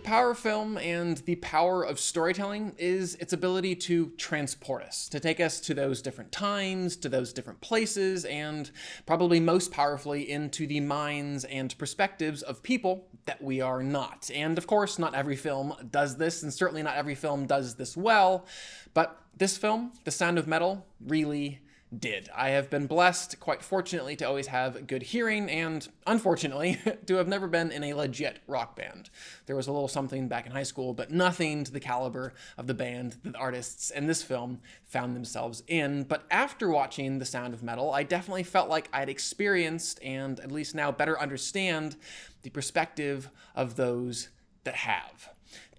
power of film and the power of storytelling is its ability to transport us, to take us to those different times, to those different places, and probably most powerfully into the minds and perspectives of people that we are not. And of course, not every film does this, and certainly not every film does this well, but this film, The Sound of Metal, really did. I have been blessed, quite fortunately, to always have good hearing, and unfortunately, to have never been in a legit rock band. There was a little something back in high school, but nothing to the caliber of the band that the artists in this film found themselves in. But after watching The Sound of Metal, I definitely felt like I'd experienced, and at least now better understand, the perspective of those that have.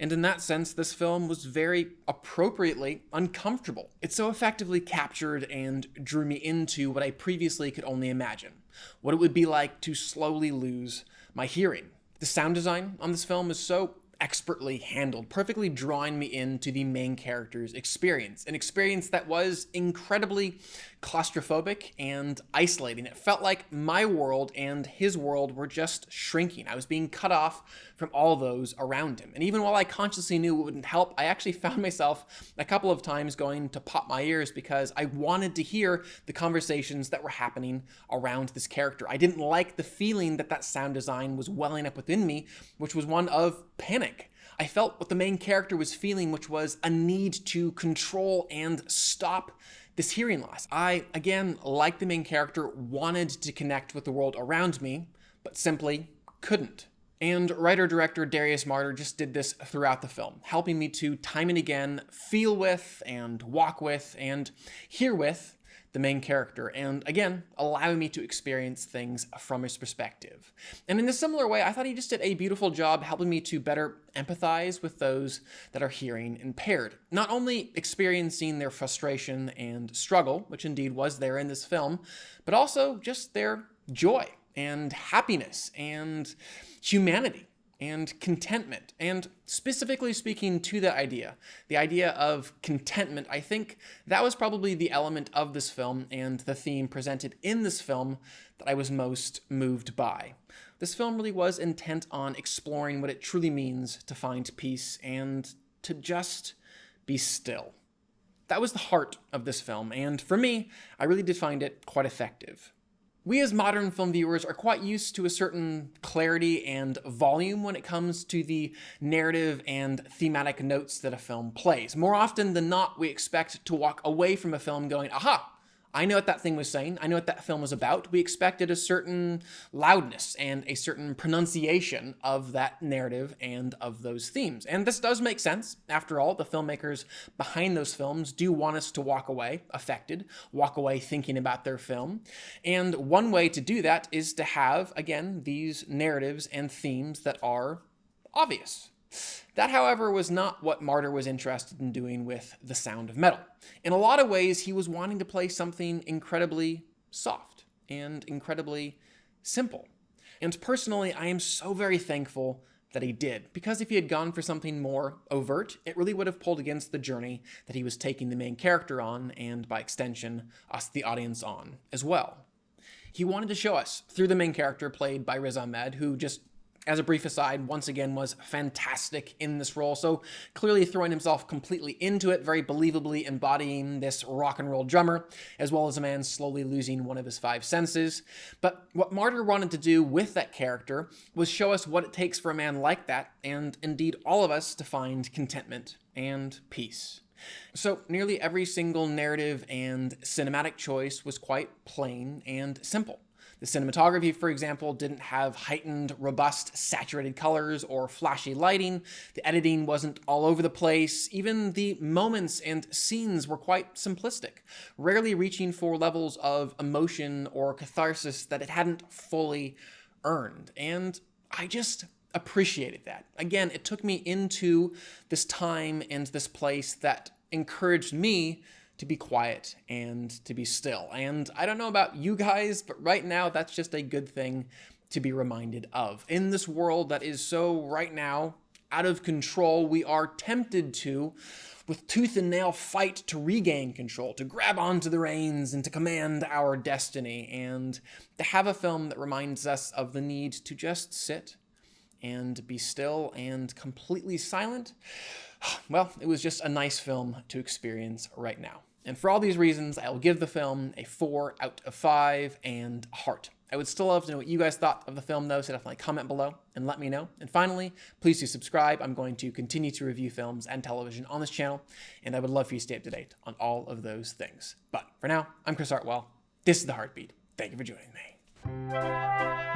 And in that sense, this film was very appropriately uncomfortable. It so effectively captured and drew me into what I previously could only imagine, what it would be like to slowly lose my hearing. The sound design on this film is so expertly handled, perfectly drawing me into the main character's experience, an experience that was incredibly claustrophobic and isolating. It felt like my world and his world were just shrinking. I was being cut off from all those around him. And even while I consciously knew it wouldn't help, I actually found myself a couple of times going to pop my ears because I wanted to hear the conversations that were happening around this character. I didn't like the feeling that that sound design was welling up within me, which was one of panic. I felt what the main character was feeling, which was a need to control and stop this hearing loss. I, again, like the main character, wanted to connect with the world around me, but simply couldn't. And writer-director Darius Marder just did this throughout the film, helping me to time and again feel with and walk with and hear with the main character, and again, allowing me to experience things from his perspective. And in a similar way, I thought he just did a beautiful job helping me to better empathize with those that are hearing impaired. Not only experiencing their frustration and struggle, which indeed was there in this film, but also just their joy and happiness and humanity and contentment. And specifically speaking to that idea, the idea of contentment, I think that was probably the element of this film and the theme presented in this film that I was most moved by. This film really was intent on exploring what it truly means to find peace and to just be still. That was the heart of this film, and for me, I really did find it quite effective. We as modern film viewers are quite used to a certain clarity and volume when it comes to the narrative and thematic notes that a film plays. More often than not, we expect to walk away from a film going, aha, I know what that thing was saying. I know what that film was about. We expected a certain loudness and a certain pronunciation of that narrative and of those themes. And this does make sense. After all, the filmmakers behind those films do want us to walk away affected, walk away thinking about their film. And one way to do that is to have, again, these narratives and themes that are obvious. That, however, was not what Marder was interested in doing with The Sound of Metal. In a lot of ways, he was wanting to play something incredibly soft and incredibly simple. And personally, I am so very thankful that he did, because if he had gone for something more overt, it really would have pulled against the journey that he was taking the main character on, and by extension, us, the audience, on as well. He wanted to show us, through the main character played by Riz Ahmed, who just, as a brief aside, once again was fantastic in this role, so clearly throwing himself completely into it, very believably embodying this rock and roll drummer, as well as a man slowly losing one of his five senses. But what Marder wanted to do with that character was show us what it takes for a man like that, and indeed all of us, to find contentment and peace. So nearly every single narrative and cinematic choice was quite plain and simple. The cinematography, for example, didn't have heightened, robust, saturated colors or flashy lighting. The editing wasn't all over the place. Even the moments and scenes were quite simplistic, rarely reaching for levels of emotion or catharsis that it hadn't fully earned. And I just appreciated that. Again, it took me into this time and this place that encouraged me to be quiet and to be still. And I don't know about you guys, but right now that's just a good thing to be reminded of. In this world that is so, right now, out of control, we are tempted to, with tooth and nail, fight to regain control, to grab onto the reins and to command our destiny. And to have a film that reminds us of the need to just sit and be still and completely silent, well, it was just a nice film to experience right now. And for all these reasons, I will give the film a 4 out of 5 and Hart. I would still love to know what you guys thought of the film, though, so definitely comment below and let me know. And finally, please do subscribe. I'm going to continue to review films and television on this channel, and I would love for you to stay up to date on all of those things. But for now, I'm Chris Hartwell. This is The Heartbeat. Thank you for joining me.